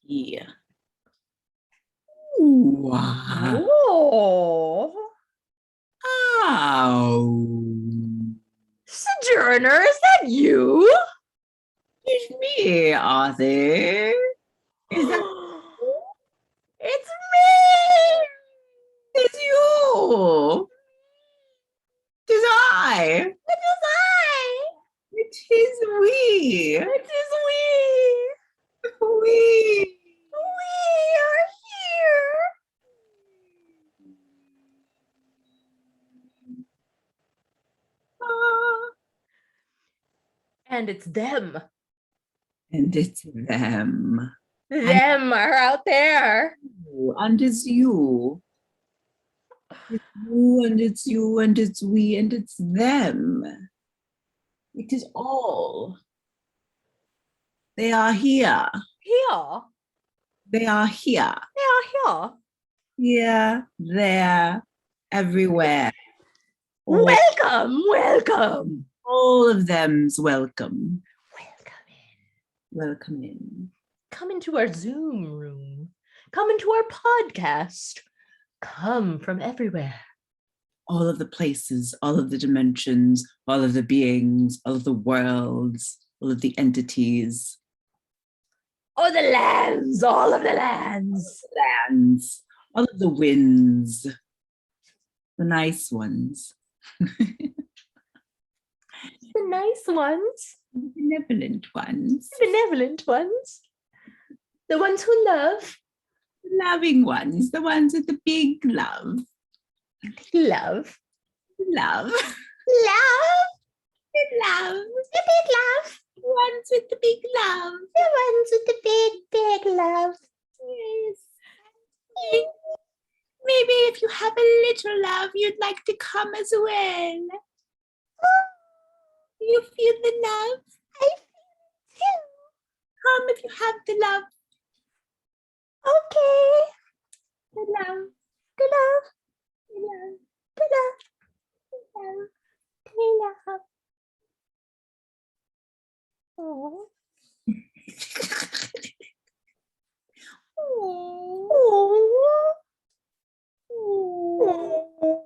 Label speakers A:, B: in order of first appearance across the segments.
A: Yeah. Wow.
B: Oh,
A: Oh.
B: Sojourner, is that you?
A: It's me, Aarti. Is that
B: It's me.
A: it's you? It is I.
B: It is I.
A: It is we.
B: It is we.
A: We.
B: We are here. And it's them.
A: And it's them.
B: Them are out there.
A: And it's you. It's you and it's you and it's we and it's them. It is all. They are here.
B: Here.
A: They are here.
B: They are here.
A: Here, there, everywhere.
B: Welcome.
A: All of them's welcome.
B: Welcome in.
A: Welcome in.
B: Come into our Zoom room. Come into our podcast. Come from everywhere.
A: All of the places, all of the dimensions, all of the beings, all of the worlds, all of the entities.
B: Oh, the lands, all of the lands.
A: Lands, all of the winds. The nice ones.
B: The nice ones.
A: The benevolent ones.
B: The benevolent ones. The ones who love.
A: The loving ones. The ones with the big love.
B: Love.
A: Love.
B: Love.
A: The love.
B: The big love.
A: The ones with the big love.
B: The ones with the big love.
A: Yes. Maybe if you have a little love, you'd like to come as well. You feel the love?
B: I feel it too.
A: Come if you have the love.
B: Okay.
A: The love.
B: Good love.
A: The love.
B: Good love.
A: The love.
B: Good love. Oh.
A: Oh.
B: Oh.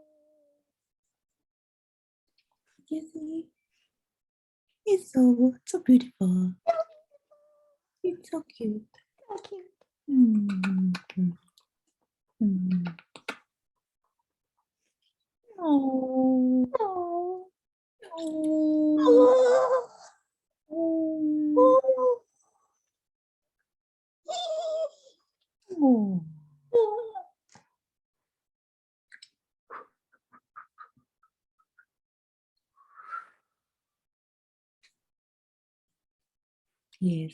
A: You see? It's so beautiful. It's so cute.
B: So cute.
A: Mm-hmm. Mm-hmm. Oh.
B: Oh.
A: Oh.
B: Oh.
A: Oh. Yes.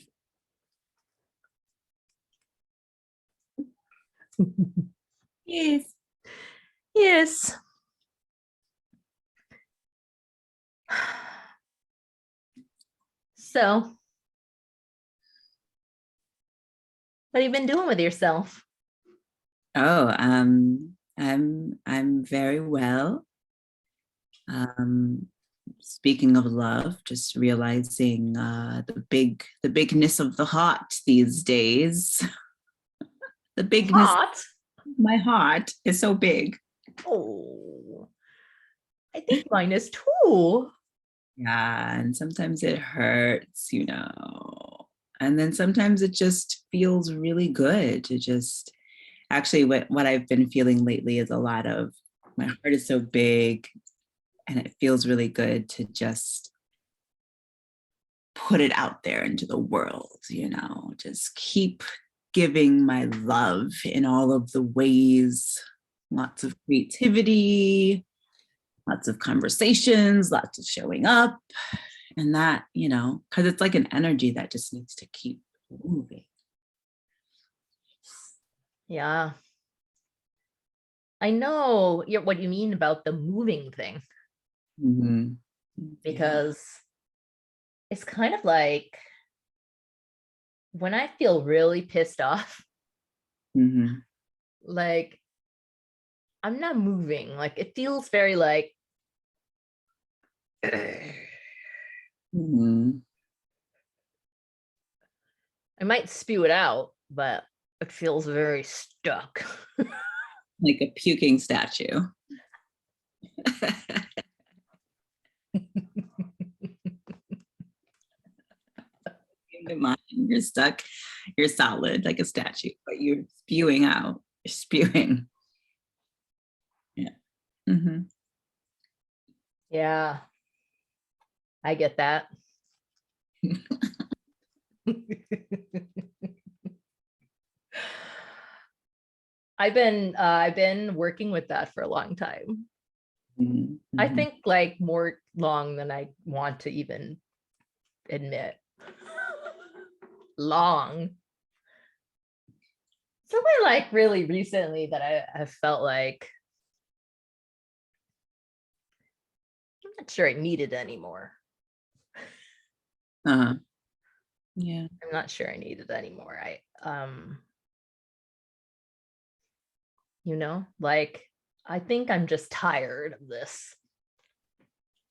A: Yes.
B: Yes. So, what have you been doing with yourself?
A: Oh, I'm very well. Speaking of love, just realizing the bigness of the heart these days. The bigness.
B: Hot.
A: My heart is so big.
B: Oh, I think mine is too.
A: Yeah, and sometimes it hurts, and then sometimes it just feels really good to just actually what I've been feeling lately is a lot of my heart is so big and it feels really good to just put it out there into the world, just keep giving my love in all of the ways, lots of creativity, lots of conversations, lots of showing up. And that, because it's like an energy that just needs to keep moving.
B: Yeah. I know what you mean about the moving thing.
A: Mm-hmm.
B: Because it's kind of like when I feel really pissed off,
A: Mm-hmm.
B: like I'm not moving. Like it feels very like
A: Mm-hmm.
B: I might spew it out, but it feels very stuck.
A: Like a puking statue. In mind, you're stuck, you're solid like a statue, but you're spewing out, you're spewing. Yeah. Mm-hmm.
B: Yeah, I get that. I've been working with that for a long time.
A: Mm-hmm.
B: I think like more long than I want to even admit. Long. It's only like really recently that I have felt like I'm not sure I need it anymore.
A: Uh-huh. Yeah.
B: I'm not sure I need it anymore. Like I think I'm just tired of this.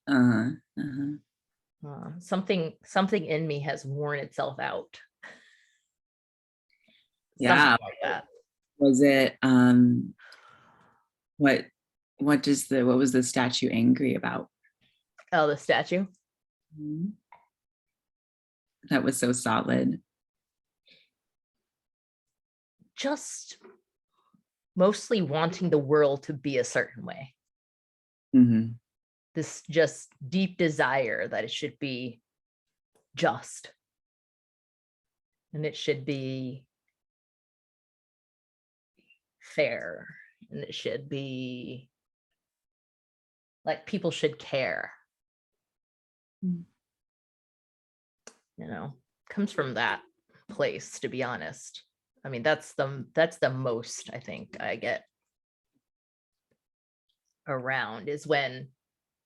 A: Uh-huh. Uh-huh.
B: Something in me has worn itself out.
A: Yeah.
B: Something like that.
A: Was it what what was the statue angry about?
B: Oh, the statue.
A: Mhm. That was so solid.
B: Just mostly wanting the world to be a certain way.
A: Mm-hmm.
B: This just deep desire that it should be just. And it should be fair. And it should be like people should care.
A: Mm.
B: Comes from that place, to be honest. I mean, that's the most I think I get around is when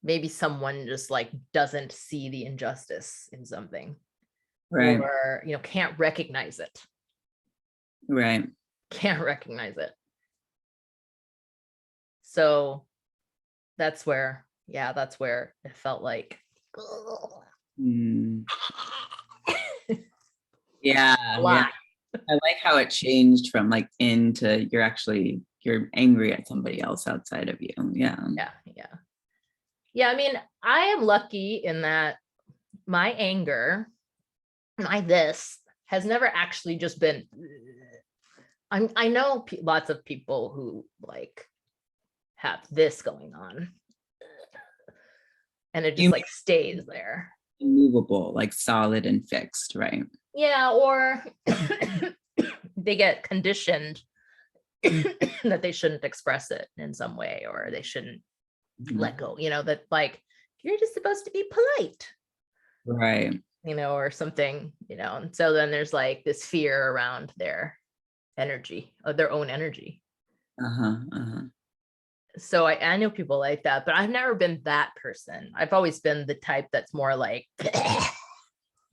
B: maybe someone just like doesn't see the injustice in something,
A: Right.
B: or can't recognize it.
A: Right.
B: Can't recognize it. So that's where it felt like
A: Mm. Yeah.
B: a
A: Yeah.
B: lot.
A: I like how it changed from like into you're angry at somebody else outside of you. Yeah.
B: Yeah, I mean, I am lucky in that my anger, my this has never actually just been I know lots of people who like have this going on and it just like stays there.
A: Immovable, like solid and fixed, right?
B: Yeah, or they get conditioned that they shouldn't express it in some way, or they shouldn't let go, that like you're just supposed to be polite,
A: Right.
B: or something, and so then there's like this fear around their energy, of their own energy.
A: Uh-huh. Uh-huh.
B: So I know people like that, but I've never been that person. I've always been the type that's more like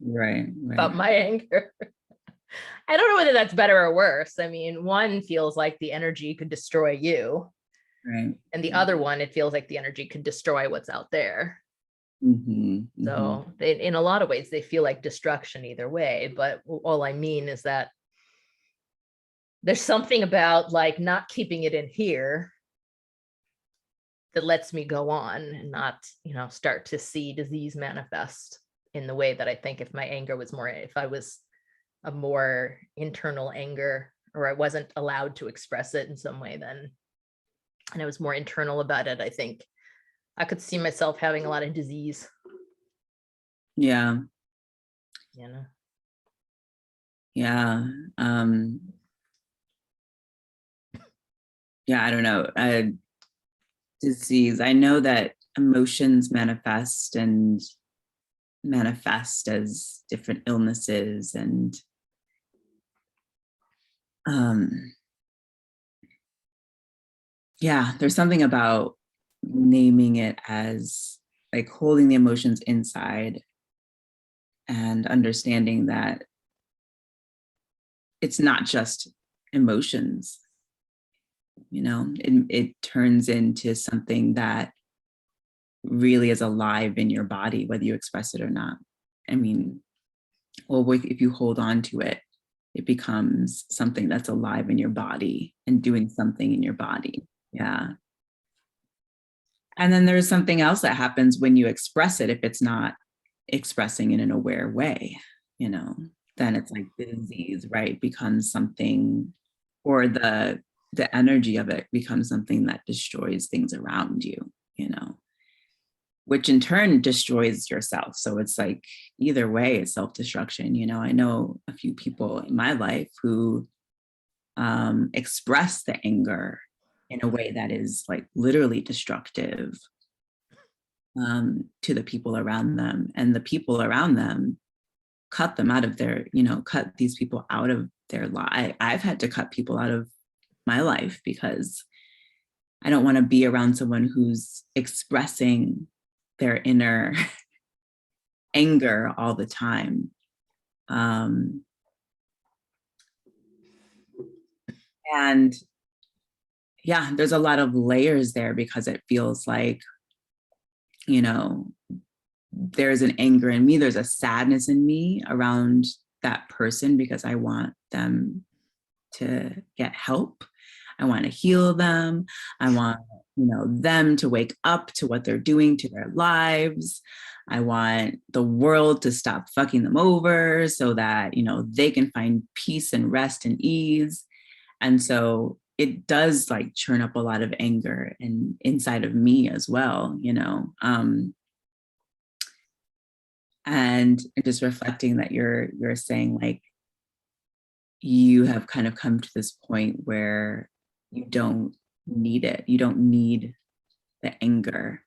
A: Right.
B: about my anger. I don't know whether that's better or worse. I mean, one feels like the energy could destroy you.
A: Right.
B: And the other one, it feels like the energy could destroy what's out there.
A: Mm-hmm. Mm-hmm.
B: So in a lot of ways, they feel like destruction either way. But all I mean is that there's something about like not keeping it in here that lets me go on and not, start to see disease manifest in the way that I think if I was a more internal anger, or I wasn't allowed to express it in some way then, and I was more internal about it, I think I could see myself having a lot of disease.
A: Yeah. Yeah. Yeah, I don't know. Disease. I know that emotions manifest as different illnesses, and yeah, there's something about naming it as like holding the emotions inside and understanding that it's not just emotions. It turns into something that really is alive in your body, whether you express it or not. I mean, well, if you hold on to it, it becomes something that's alive in your body and doing something in your body. Yeah. And then there's something else that happens when you express it. If it's not expressing in an aware way, you know, then it's like the disease, right? Becomes something, or the energy of it becomes something that destroys things around you, you know, which in turn destroys yourself. So it's like either way, it's self-destruction. You know, I know a few people in my life who express the anger in a way that is like literally destructive to the people around them, and the people around them cut them out of their, you know, cut these people out of their life. I've had to cut people out of my life because I don't want to be around someone who's expressing their inner anger all the time. And yeah, there's a lot of layers there, because it feels like, you know, there's an anger in me, there's a sadness in me around that person because I want them to get help. I want to heal them. I want, you know, them to wake up to what they're doing to their lives. I want the world to stop fucking them over so that, you know, they can find peace and rest and ease. And so it does like churn up a lot of anger and inside of me as well, you know. And just reflecting that you're saying like you have kind of come to this point where you don't need it. You don't need the anger.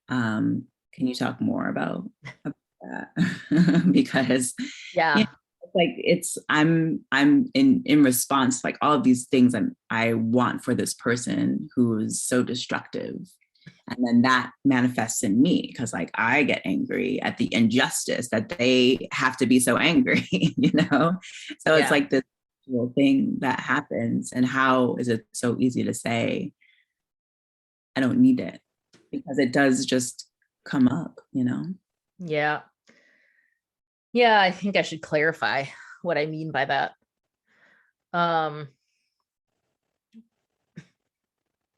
A: Can you talk more about that? Because
B: Yeah.
A: like I'm in response, like all of these things I want for this person who is so destructive. And then that manifests in me because like I get angry at the injustice that they have to be so angry, you know? So it's
B: Yeah.
A: like this little thing that happens. And how is it so easy to say, I don't need it? Because it does just come up, you know?
B: Yeah. Yeah, I think I should clarify what I mean by that.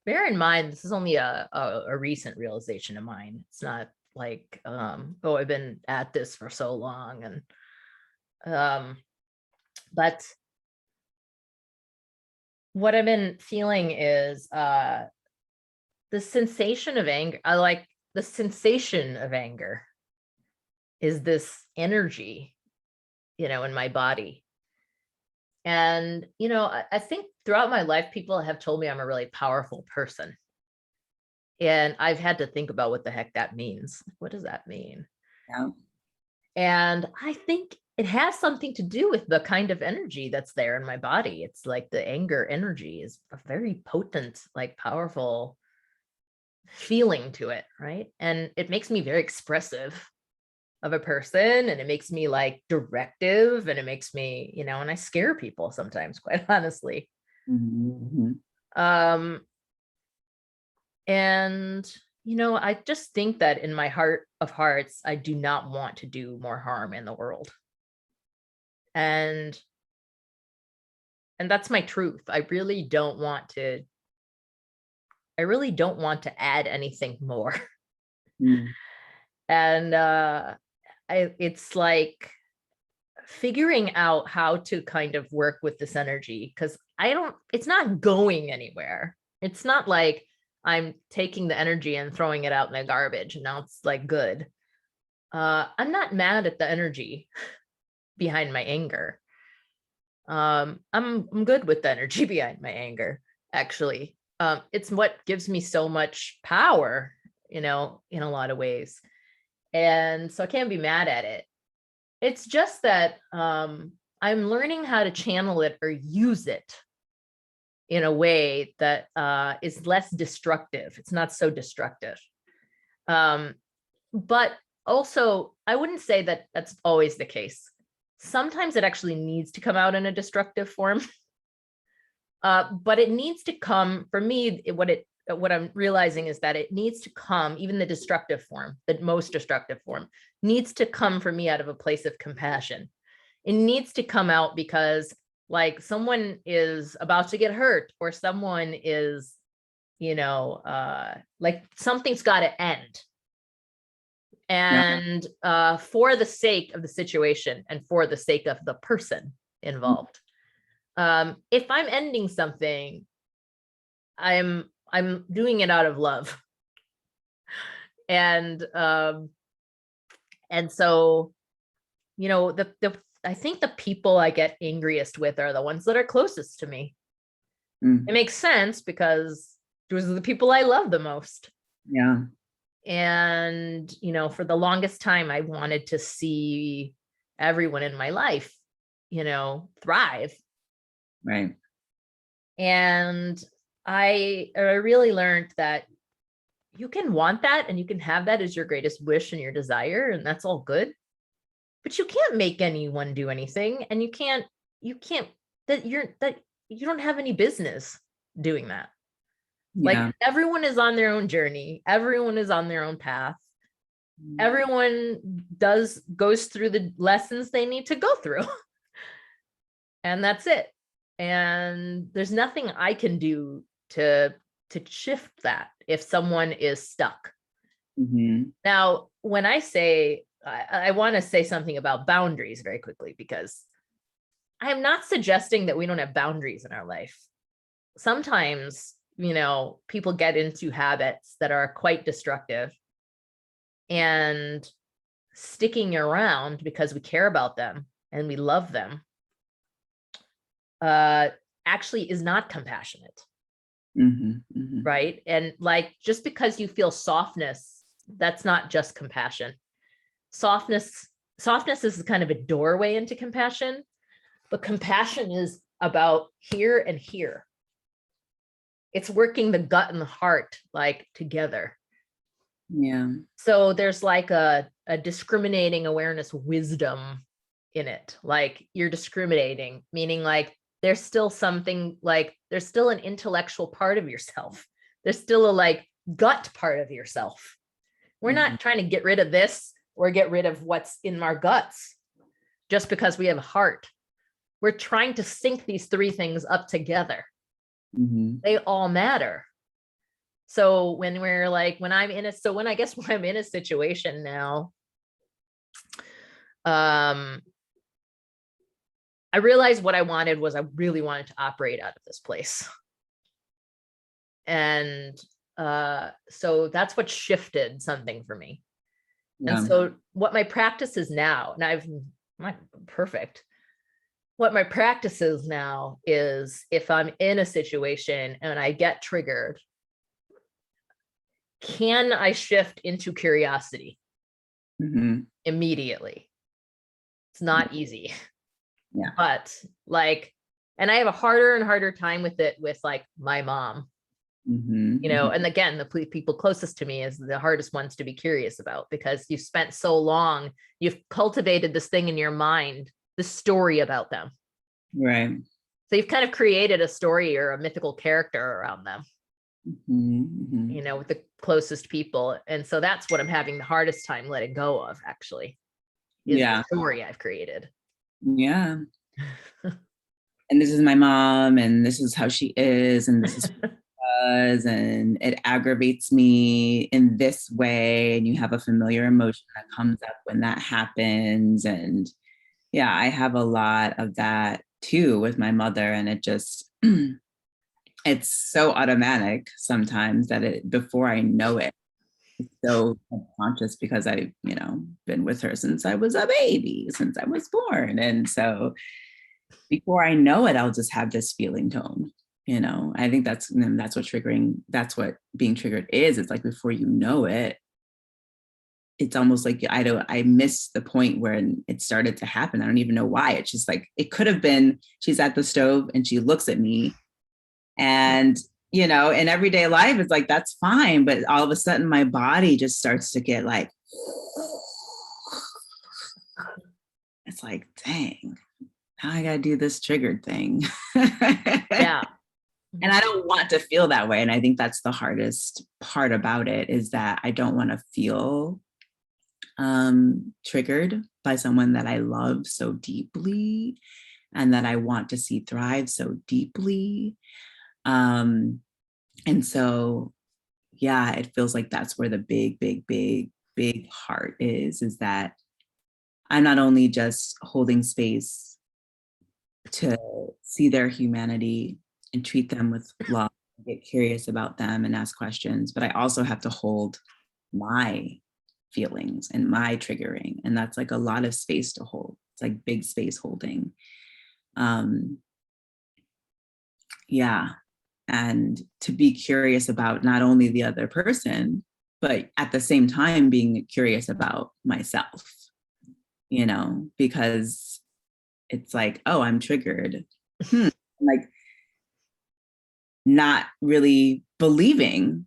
B: Bear in mind, this is only a recent realization of mine. It's not like, oh, I've been at this for so long. And but what I've been feeling is the sensation of anger. I like the sensation of anger is this energy, you know, in my body. And, you know, I think throughout my life, people have told me I'm a really powerful person. And I've had to think about what the heck that means. What does that mean?
A: Yeah.
B: And I think it has something to do with the kind of energy that's there in my body. It's like the anger energy is a very potent, like powerful feeling to it, right? And it makes me very expressive of a person, and it makes me like directive, and it makes me, you know, and I scare people sometimes, quite honestly.
A: Mm-hmm.
B: Um, and you know, I just think that in my heart of hearts, I do not want to do more harm in the world. And that's my truth. I really don't want to add anything more.
A: Mm.
B: And it's like figuring out how to kind of work with this energy, because it's not going anywhere. It's not like I'm taking the energy and throwing it out in the garbage and now it's like good. I'm not mad at the energy behind my anger. I'm good with the energy behind my anger, actually. It's what gives me so much power, you know, in a lot of ways. And so I can't be mad at it. It's just that I'm learning how to channel it or use it in a way that is less destructive. It's not so destructive. But also, I wouldn't say that that's always the case. Sometimes it actually needs to come out in a destructive form. But it needs to come, for me, what I'm realizing is that it needs to come, even the destructive form, the most destructive form, needs to come for me out of a place of compassion. It needs to come out because Like someone is about to get hurt, or someone is, like something's got to end.
A: Yeah.
B: And for the sake of the situation and for the sake of the person involved, if I'm ending something, I'm doing it out of love. And so, I think the people I get angriest with are the ones that are closest to me.
A: Mm.
B: It makes sense because those are the people I love the most.
A: Yeah.
B: And, for the longest time, I wanted to see everyone in my life, thrive.
A: Right.
B: And I really learned that you can want that and you can have that as your greatest wish and your desire, and that's all good. But you can't make anyone do anything, and you don't have any business doing that. Like
A: Yeah.
B: everyone is on their own journey. Everyone is on their own path. Everyone goes through the lessons they need to go through. And that's it. And there's nothing I can do to shift that if someone is stuck.
A: Mm-hmm.
B: Now, when I say, I want to say something about boundaries very quickly, because I'm not suggesting that we don't have boundaries in our life. Sometimes, people get into habits that are quite destructive, and sticking around because we care about them and we love them actually is not compassionate.
A: Mm-hmm. Mm-hmm.
B: Right. And like, just because you feel softness, that's not just compassion. Softness is kind of a doorway into compassion, but compassion is about here and here. It's working the gut and the heart like together.
A: Yeah.
B: So there's like a discriminating awareness wisdom in it. Like you're discriminating, meaning like there's still something, like there's still an intellectual part of yourself. There's still a like gut part of yourself. We're not trying to get rid of this or get rid of what's in our guts just because we have a heart. We're trying to sync these three things up together.
A: Mm-hmm.
B: They all matter. So when I'm in a situation now, I realized what I wanted was I really wanted to operate out of this place. And so that's what shifted something for me.
A: Yeah.
B: And so what my practice is now, and I'm not perfect. What my practice is now is if I'm in a situation and I get triggered, can I shift into curiosity
A: Mm-hmm.
B: immediately? It's not easy.
A: Yeah.
B: But like, and I have a harder and harder time with it with like my mom,
A: Mm-hmm.
B: and again, the people closest to me is the hardest ones to be curious about, because you've spent so long, you've cultivated this thing in your mind, the story about them.
A: Right.
B: So you've kind of created a story or a mythical character around them,
A: Mm-hmm.
B: with the closest people. And so that's what I'm having the hardest time letting go of, actually, is
A: Yeah.
B: the story I've created.
A: Yeah. And this is my mom, and this is how she is, and this is what she does, and it aggravates me in this way. And you have a familiar emotion that comes up when that happens. And yeah, I have a lot of that too with my mother. And it just, it's so automatic sometimes that before I know it, it's so subconscious, because I've, been with her since I was a baby, since I was born. And so before I know it, I'll just have this feeling tone. I think that's what being triggered is. It's like before you know it, it's almost like I miss the point where it started to happen. I don't even know why. It's just like, it could have been, she's at the stove and she looks at me, and, in everyday life, it's like, that's fine. But all of a sudden my body just starts to get like, it's like, dang, now I gotta do this triggered thing.
B: Yeah.
A: And I don't want to feel that way. And I think that's the hardest part about it, is that I don't want to feel triggered by someone that I love so deeply. and that I want to see thrive so deeply. And so, yeah, it feels like that's where the big heart is that I'm not only just holding space to see their humanity and treat them with love, get curious about them and ask questions, but I also have to hold my feelings and my triggering. And that's like a lot of space to hold. It's like big space holding. Um, yeah. And to be curious about not only the other person, but at the same time being curious about myself, because it's like, oh, I'm triggered. Like not really believing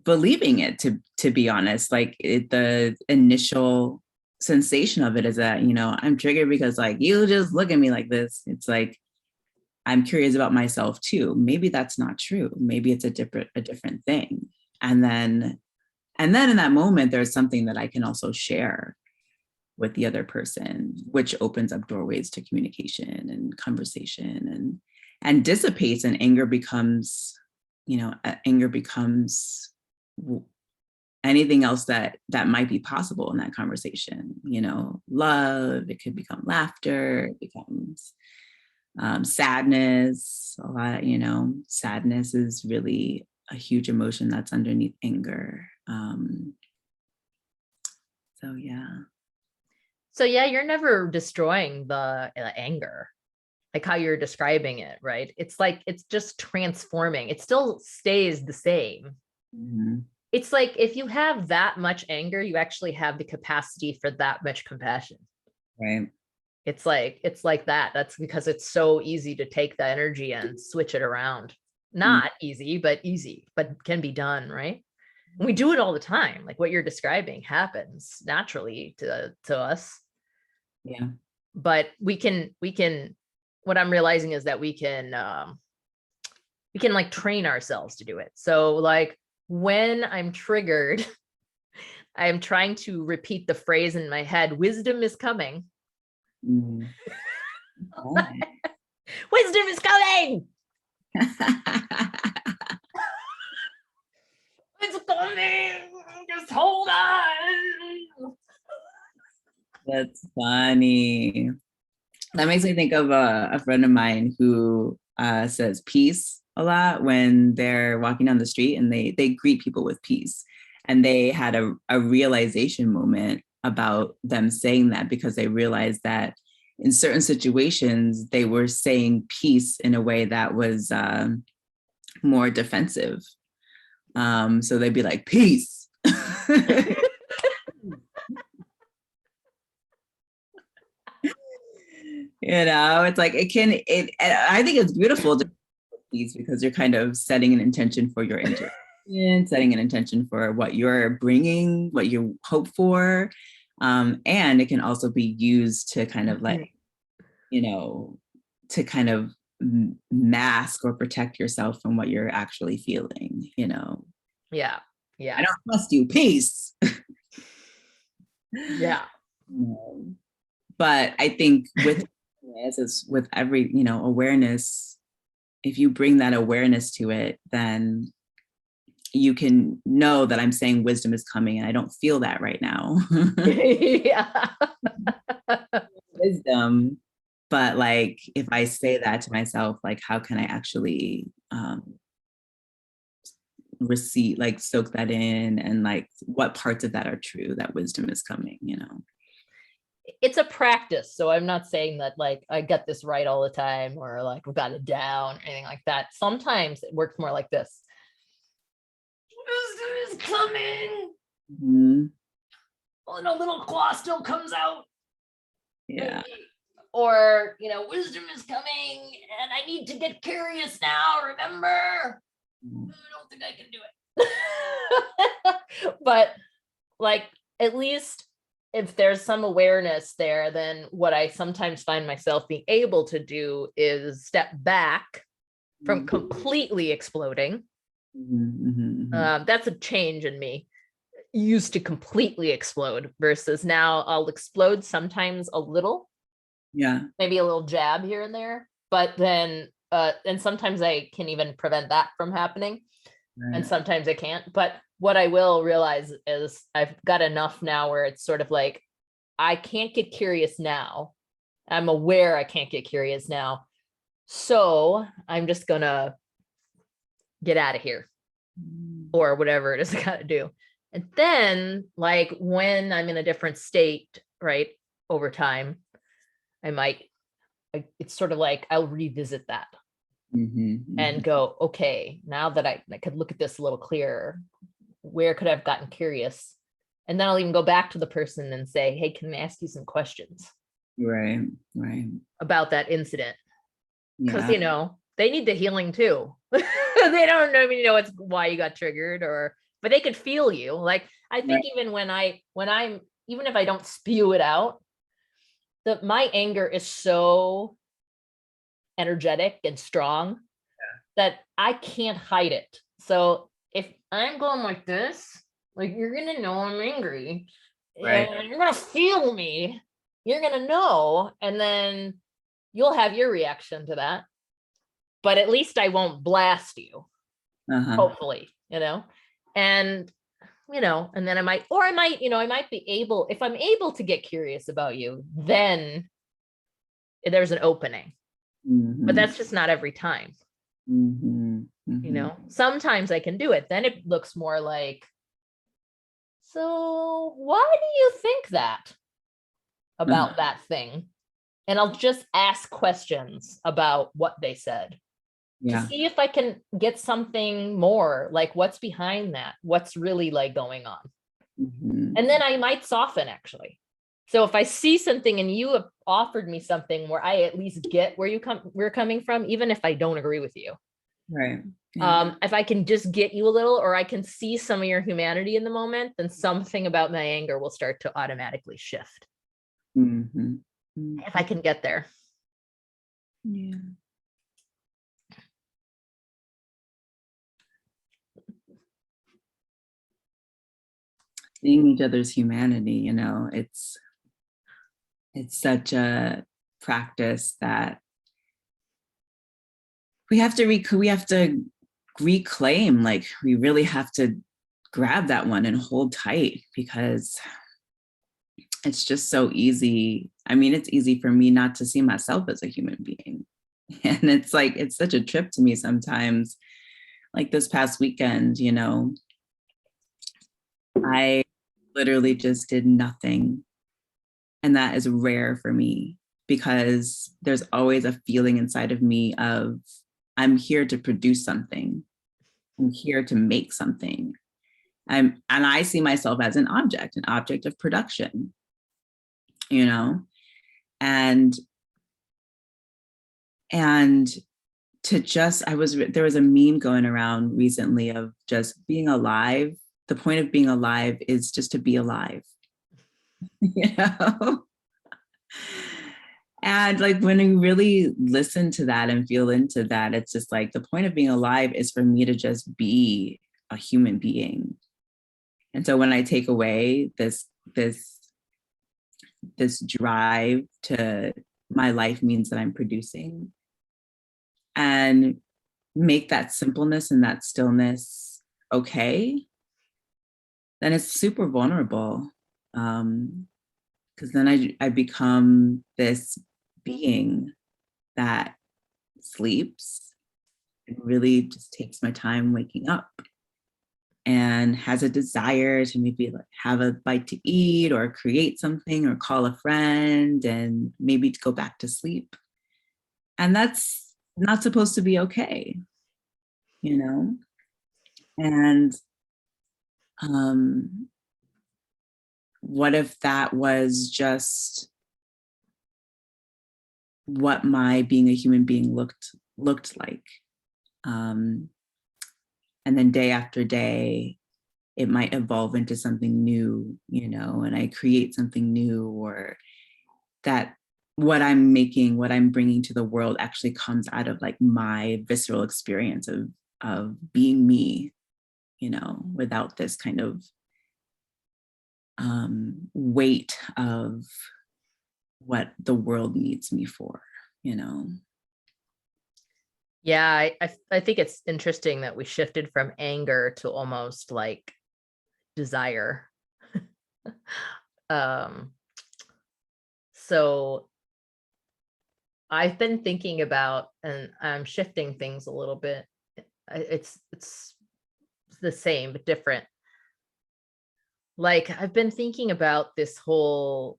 A: it to be honest. Like the initial sensation of it is that, I'm triggered because like you just look at me like this. It's like I'm curious about myself too. Maybe that's not true. Maybe it's a different thing. And then in that moment, there's something that I can also share with the other person, which opens up doorways to communication and conversation and dissipates, and anger becomes anything else that might be possible in that conversation. Love, it could become laughter, it becomes sadness a lot. Sadness is really a huge emotion that's underneath anger. So yeah.
B: So yeah, you're never destroying the anger, like how you're describing it, right? It's like, it's just transforming. It still stays the same.
A: Mm-hmm.
B: It's like, if you have that much anger, you actually have the capacity for that much compassion.
A: Right.
B: It's like that. That's because it's so easy to take the energy and switch it around. Not easy, but can be done, right? We do it all the time. Like what you're describing happens naturally to us.
A: Yeah.
B: But we can, what I'm realizing is that we can like train ourselves to do it. So like when I'm triggered, I'm trying to repeat the phrase in my head, wisdom is coming.
A: Mm.
B: Wisdom is coming. It's coming. Just hold on.
A: That's funny. That makes me think of a friend of mine who says peace a lot when they're walking down the street, and they greet people with peace. And they had a realization moment about them saying that, because they realized that in certain situations, they were saying peace in a way that was more defensive. So they'd be like, peace. It's like I think it's beautiful to peace, because you're kind of setting an intention for your interaction, setting an intention for what you're bringing, what you hope for. And it can also be used to kind of like, to kind of mask or protect yourself from what you're actually feeling.
B: Yeah.
A: I don't trust you, peace.
B: Yeah.
A: But I think with every, awareness, if you bring that awareness to it, then you can know that I'm saying wisdom is coming, and I don't feel that right now.
B: Yeah.
A: Wisdom. But like, if I say that to myself, like, how can I actually receive, like soak that in, and like what parts of that are true, that wisdom is coming,
B: It's a practice. So I'm not saying that like I get this right all the time, or like we got it down or anything like that. Sometimes it works more like this. Wisdom is coming.
A: Mm-hmm.
B: Well, a little claw still comes out.
A: Yeah.
B: Or, wisdom is coming and I need to get curious now, remember? I don't think I can do it. But like, at least if there's some awareness there, then what I sometimes find myself being able to do is step back from completely exploding. That's a change in me. Used to completely explode versus now I'll explode sometimes a little,
A: Yeah.
B: maybe a little jab here and there, but then and sometimes I can even prevent that from happening, and
A: Right.
B: sometimes I can't. But what I will realize is I've got enough now where it's sort of like I can't get curious now. I'm aware I can't get curious now. So I'm just gonna get out of here or whatever it is I gotta do. And then like when I'm in a different state, right, over time, I might, it's sort of like I'll revisit that and go, okay, now that I could look at this a little clearer, where could I have gotten curious? And then I'll even go back to the person and say, hey, can I ask you some questions
A: Right. Right.
B: about that incident? Because
A: Yeah.
B: they need the healing too. They don't even know it's why you got triggered, or but they could feel you. Like I think
A: Right.
B: even when I'm even if I don't spew it out, my anger is so energetic and strong that I can't hide it. So if I'm going like this, like you're gonna know I'm angry,
A: Right.
B: and you're gonna feel me, you're gonna know, and then you'll have your reaction to that. But at least I won't blast you,
A: Uh-huh.
B: hopefully, and and then I might be able, if I'm able to get curious about you, then there's an opening. But
A: Mm-hmm.
B: that's just not every time.
A: Mm-hmm. Mm-hmm.
B: Sometimes I can do it. Then it looks more like, so why do you think that
A: Uh-huh.
B: about that thing? And I'll just ask questions about what they said to
A: Yeah.
B: see if I can get something more, like what's behind that, what's really like going on. And
A: Mm-hmm.
B: then I might soften actually. So if I see something and you have offered me something where I at least get where we're coming from, even if I don't agree with you,
A: Right. Yeah.
B: if I can just get you a little, or I can see some of your humanity in the moment, then something about my anger will start to automatically shift.
A: Mm-hmm.
B: If I
A: Mm-hmm.
B: can get there.
A: Yeah. Seeing each other's humanity, it's such a practice that we have to reclaim. Like we really have to grab that one and hold tight, because it's just so easy. I mean, it's easy for me not to see myself as a human being. And it's like, it's such a trip to me sometimes. Like this past weekend, I literally just did nothing. And that is rare for me, because there's always a feeling inside of me of, I'm here to produce something. I'm here to make something. And I see myself as an object of production, you know, and and to just, there was a meme going around recently of just being alive. The point of being alive is just to be alive, you know. And like when you really listen to that and feel into that, it's just like the point of being alive is for me to just be a human being. And so when I take away this drive to, my life means that I'm producing, and make that simpleness and that stillness okay, then it's super vulnerable. Because then I become this being that sleeps and really just takes my time waking up, and has a desire to maybe like have a bite to eat or create something or call a friend and maybe to go back to sleep. And that's not supposed to be okay, you know? And um, what if that was just what my being a human being looked like? Um, and then day after day, it might evolve into something new, and I create something new, or that what I'm making, what I'm bringing to the world actually comes out of like my visceral experience of being me, without this kind of weight of what the world needs me for,
B: Yeah, I think it's interesting that we shifted from anger to almost like desire. um so I've been thinking about, and I'm shifting things a little bit. It's the same but different. Like, I've been thinking about this whole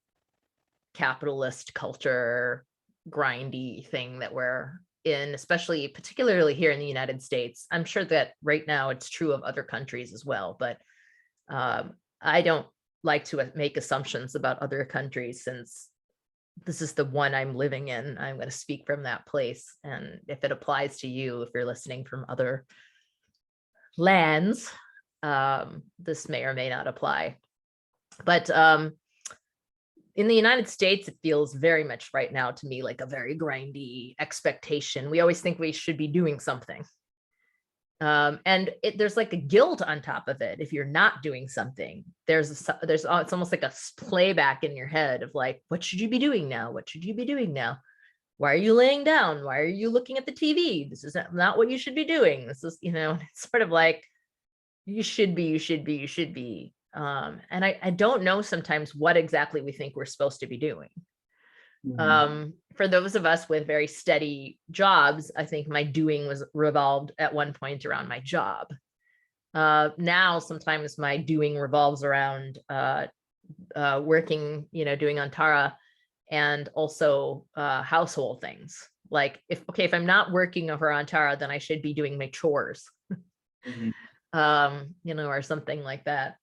B: capitalist culture grindy thing that we're in, especially particularly here in the United States. I'm sure that right now it's true of other countries as well, but I don't like to make assumptions about other countries, since this is the one I'm living in. I'm going to speak from that place. And if it applies to you, if you're listening from other lands, this may or may not apply. But in the United States, it feels very much right now to me like a very grindy expectation. We always think we should be doing something. And there's like a guilt on top of it. If you're not doing something, it's almost like a playback in your head of like, what should you be doing now? What should you be doing now? Why are you laying down? Why are you looking at the TV? This is not what you should be doing. This is, it's sort of like, you should be. And I don't know sometimes what exactly we think we're supposed to be doing. For those of us with very steady jobs, I think my doing was revolved at one point around my job. Now, sometimes my doing revolves around working, doing Antara, and also household things. Like, if I'm not working over Antara, then I should be doing my chores, or something like that.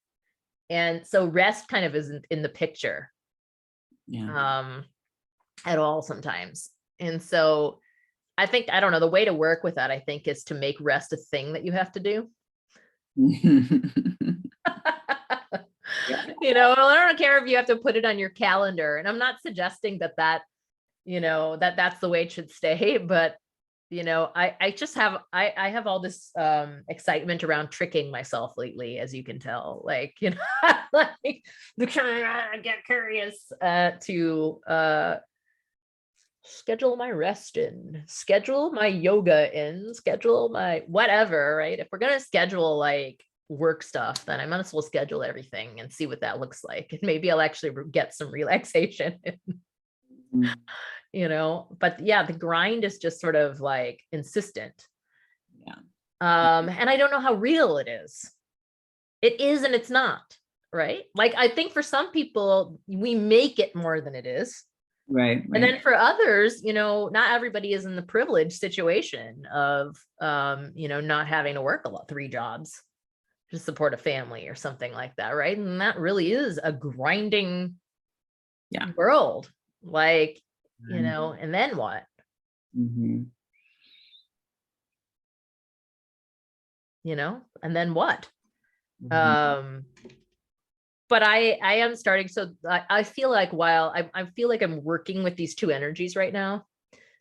B: And so rest kind of isn't in the picture. At all sometimes. And so I don't know, the way to work with that, I think, is to make rest a thing that you have to do. I don't care if you have to put it on your calendar. And I'm not suggesting that that's the way it should stay, but I just have all this excitement around tricking myself lately, as you can tell, like, like get curious to schedule my rest in, schedule my yoga in, schedule my whatever, right? If we're going to schedule like work stuff, then I might as well schedule everything and see what that looks like. And maybe I'll actually get some relaxation. But yeah, the grind is just sort of like insistent. And I don't know how real it is. It is and it's not, right? Like, I think for some people, we make it more than it is. Right. And then for others, not everybody is in the privileged situation of, not having to work 3 jobs to support a family or something like that. Right. And that really is a grinding world. Like, and then what? And then what? But I am starting. So I feel like while I feel like I'm working with these 2 energies right now,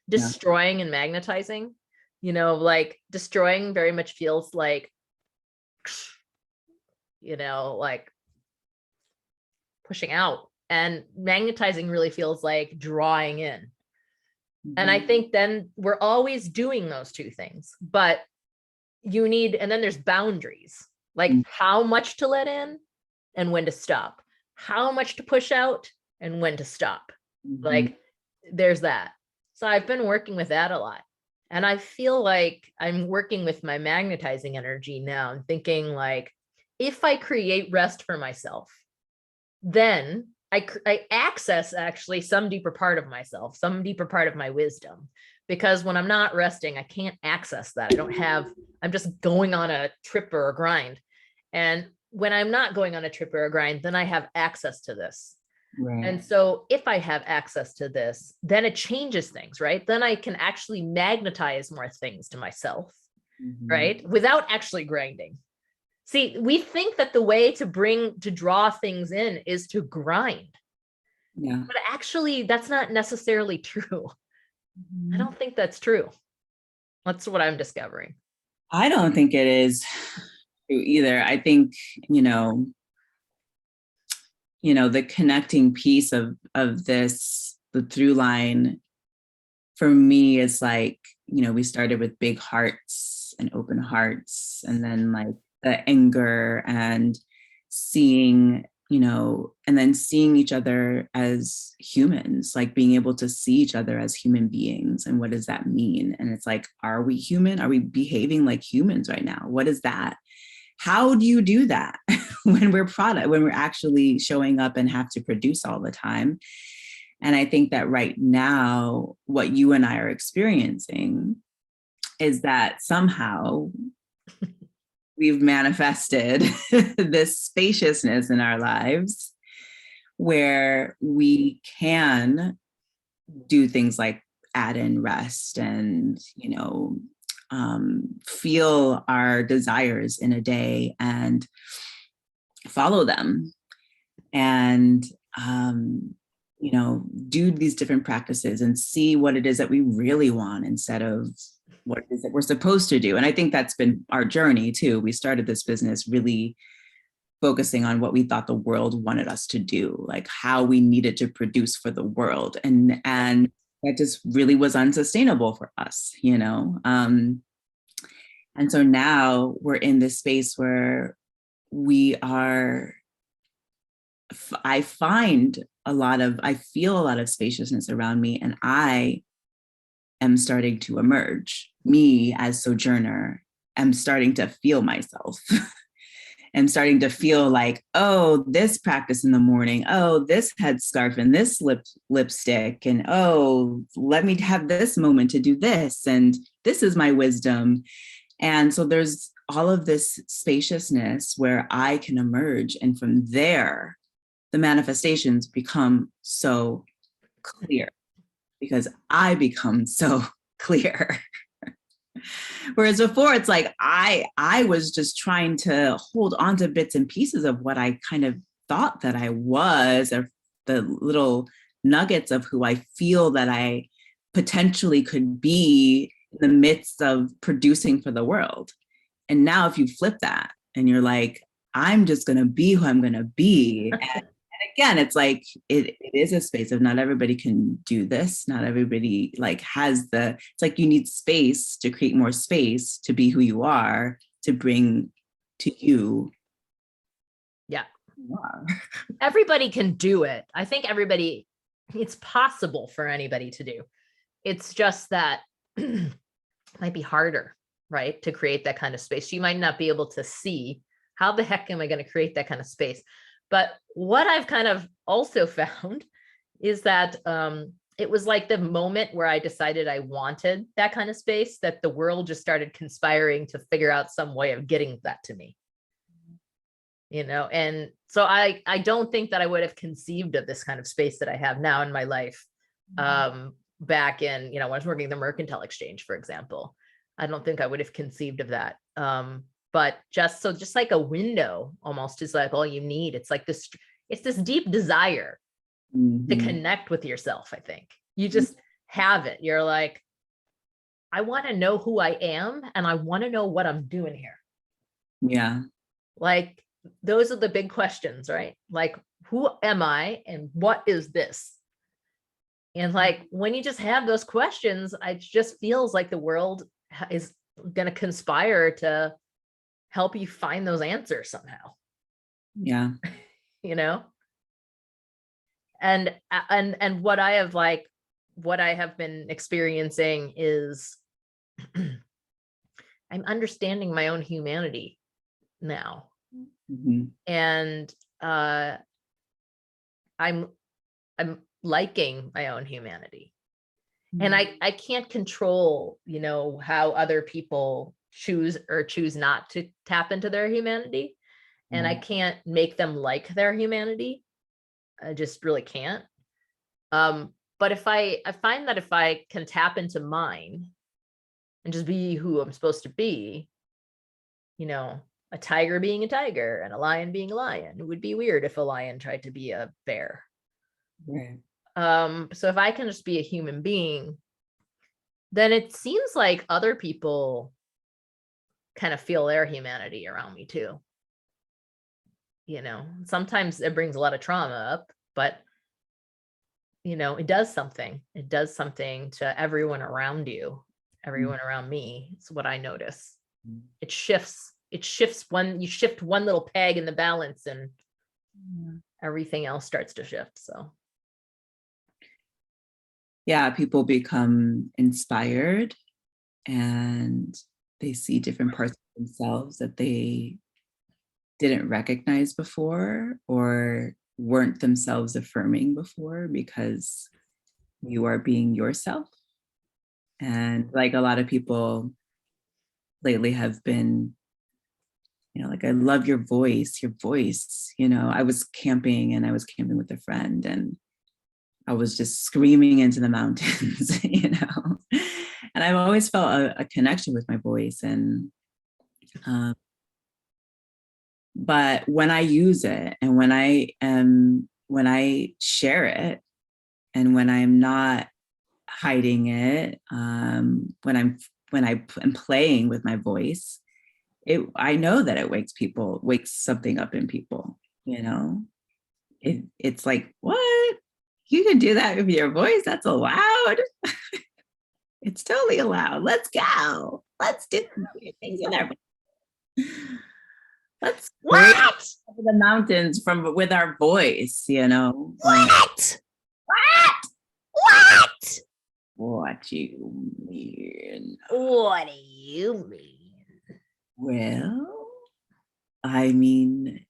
B: destroying and magnetizing, like destroying very much feels like, like pushing out, and magnetizing really feels like drawing in. And I think then we're always doing those 2 things, but and then there's boundaries, like how much to let in and when to stop, how much to push out and when to stop. Like, there's that. So I've been working with that a lot. And I feel like I'm working with my magnetizing energy now and thinking like, if I create rest for myself, then I access actually some deeper part of myself, some deeper part of my wisdom. Because when I'm not resting, I can't access that. I'm just going on a trip or a grind. And when I'm not going on a trip or a grind, then I have access to this. Right. And so if I have access to this, then it changes things, right? Then I can actually magnetize more things to myself, right? Without actually grinding. See, we think that the way to draw things in is to grind. Yeah. But actually, that's not necessarily true. I don't think that's true. That's what I'm discovering.
A: I don't think it is true either. I think, the connecting piece of this the through line for me is like, we started with big hearts and open hearts, and then like the anger and seeing, and then seeing each other as humans, like being able to see each other as human beings. And what does that mean? And it's like, are we human? Are we behaving like humans right now? What is that? How do you do that when we're actually showing up and have to produce all the time? And I think that right now, what you and I are experiencing is that somehow we've manifested this spaciousness in our lives where we can do things like add in rest and, feel our desires in a day and follow them. And, do these different practices and see what it is that we really want instead of what it is that we're supposed to do. And I think that's been our journey too. We started this business really focusing on what we thought the world wanted us to do, like how we needed to produce for the world. And that just really was unsustainable for us, and so now we're in this space where I feel a lot of spaciousness around me, and I am starting to emerge. Me as Sojourner, am starting to feel myself. I'm starting to feel like, oh, this practice in the morning, oh, this headscarf and this lipstick, and oh, let me have this moment to do this, and this is my wisdom. And so there's all of this spaciousness where I can emerge, and from there, the manifestations become so clear because I become so clear. Whereas before it's like I was just trying to hold on to bits and pieces of what I kind of thought that I was, or the little nuggets of who I feel that I potentially could be in the midst of producing for the world. And now if you flip that and you're like, I'm just going to be who I'm going to be. And again, it's like, it is a space of not everybody can do this. Not everybody like it's like you need space to create more space to be who you are, to bring to you.
B: Yeah.
A: You are.
B: Everybody can do it. I think it's possible for anybody to do. It's just that it might be harder, right? To create that kind of space. You might not be able to see how the heck am I going to create that kind of space? But what I've kind of also found is that it was like the moment where I decided I wanted that kind of space, that the world just started conspiring to figure out some way of getting that to me. And so I don't think that I would have conceived of this kind of space that I have now in my life back in, when I was working at the Mercantile Exchange, for example. I don't think I would have conceived of that. But just like a window almost is like all you need. It's like this deep desire to connect with yourself. I think you just have it. You're like, I want to know who I am and I want to know what I'm doing here.
A: Yeah.
B: Like those are the big questions, right? Like, who am I and what is this? And like, when you just have those questions, it just feels like the world is going to conspire to help you find those answers somehow.
A: Yeah.
B: And what I have been experiencing is I'm understanding my own humanity now. And I'm liking my own humanity. And I can't control, how other people choose or choose not to tap into their humanity. And I can't make them like their humanity. I just really can't. But I find that if I can tap into mine and just be who I'm supposed to be, a tiger being a tiger and a lion being a lion, it would be weird if a lion tried to be a bear.
A: Right.
B: So if I can just be a human being, then it seems like other people kind of feel their humanity around me too. Sometimes it brings a lot of trauma up, but it does something. It does something to everyone around you, everyone around me. It's what I notice. It shifts. It shifts you shift one little peg in the balance and everything else starts to shift. So
A: yeah, people become inspired and they see different parts of themselves that they didn't recognize before or weren't themselves affirming before because you are being yourself. And like a lot of people lately have been, like, I love your voice, I was camping with a friend and I was just screaming into the mountains, and I've always felt a connection with my voice. And, but when I use it and when I share it and when I'm not hiding it, when I am playing with my voice, I know that it wakes something up in people, it's like, what? You can do that with your voice? That's allowed. It's totally allowed. Let's go. Let's do things with our voice. Let's scream over the mountains with our voice,
B: What?
A: What you mean?
B: What do you mean?
A: Well, I mean,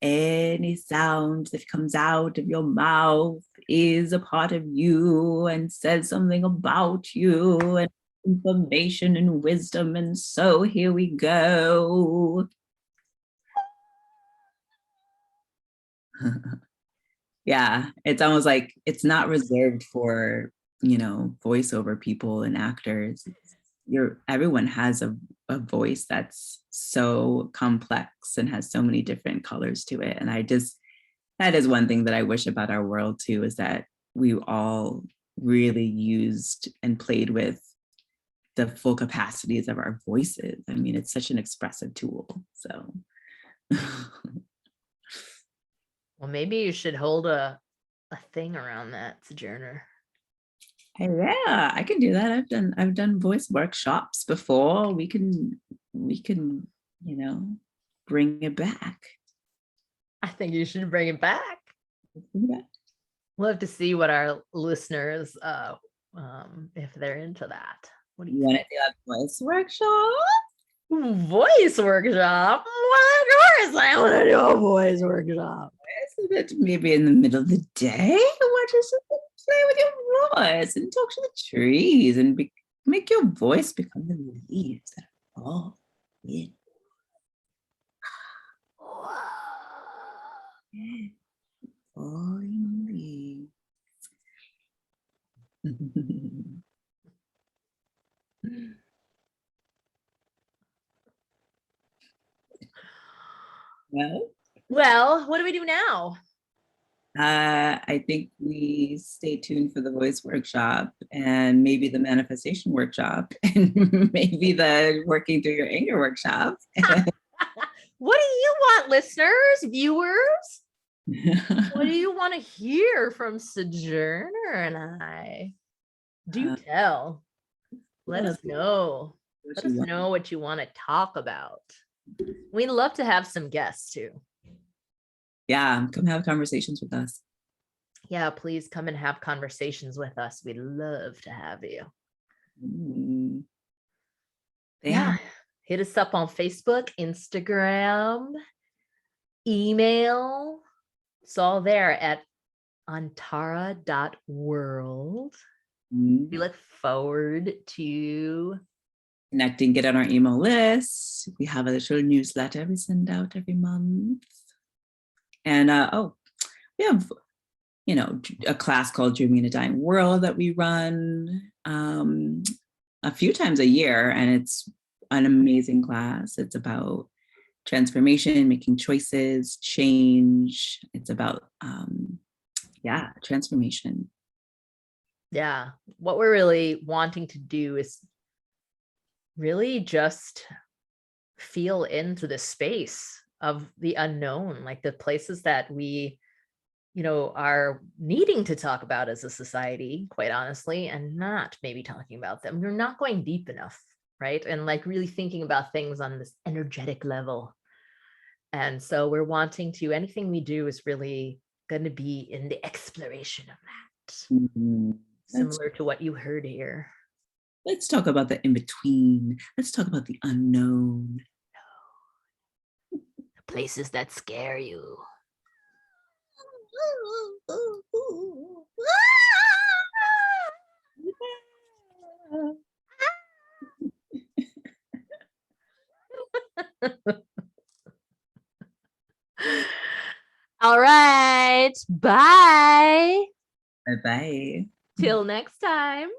A: any sound that comes out of your mouth is a part of you and says something about you and information and wisdom. And so here we go. Yeah, it's almost like it's not reserved for, voiceover people and actors. Everyone has a voice that's so complex and has so many different colors to it. And that is one thing that I wish about our world too, is that we all really used and played with the full capacities of our voices. I mean, it's such an expressive tool. So
B: Well, maybe you should hold a thing around that, Sojourner.
A: yeah, I can do that. I've done voice workshops before. We can, bring it back.
B: I think you should bring it back. We'll have to see what our listeners, if they're into that. What do
A: You
B: you
A: want
B: think?
A: to do a voice workshop?
B: Voice workshop? Well, of course I want to do a voice workshop.
A: Maybe in the middle of the day? What just play with your voice and talk to the trees and make your voice become the leaves that fall in. Falling leaves.
B: Well, what do we do now?
A: I think we stay tuned for the voice workshop and maybe the manifestation workshop and maybe the working through your anger workshop.
B: What do you want, listeners, viewers? What do you want to hear from Sojourner and I? Do tell. Let us know. Let us know what you want to talk about. We'd love to have some guests too.
A: Yeah, come have conversations with us.
B: Yeah, please come and have conversations with us. We'd love to have you. Yeah. Hit us up on Facebook, Instagram, email. It's all there at antara.world. We look forward to
A: connecting, get on our email list. We have a little newsletter we send out every month. And we have, a class called Dreaming in a Dying World that we run a few times a year. And it's an amazing class. It's about transformation, making choices, change. It's about, transformation.
B: Yeah. What we're really wanting to do is really just feel into the space of the unknown, like the places that we are needing to talk about as a society, quite honestly, and not maybe talking about them. We're not going deep enough, right? And like really thinking about things on this energetic level. And so we're wanting to, anything we do is really going to be in the exploration of that,
A: Mhm.
B: similar to what you heard here.
A: Let's talk about the in between. Let's talk about the unknown.
B: Places that scare you. All right. Bye.
A: Bye bye.
B: Till next time.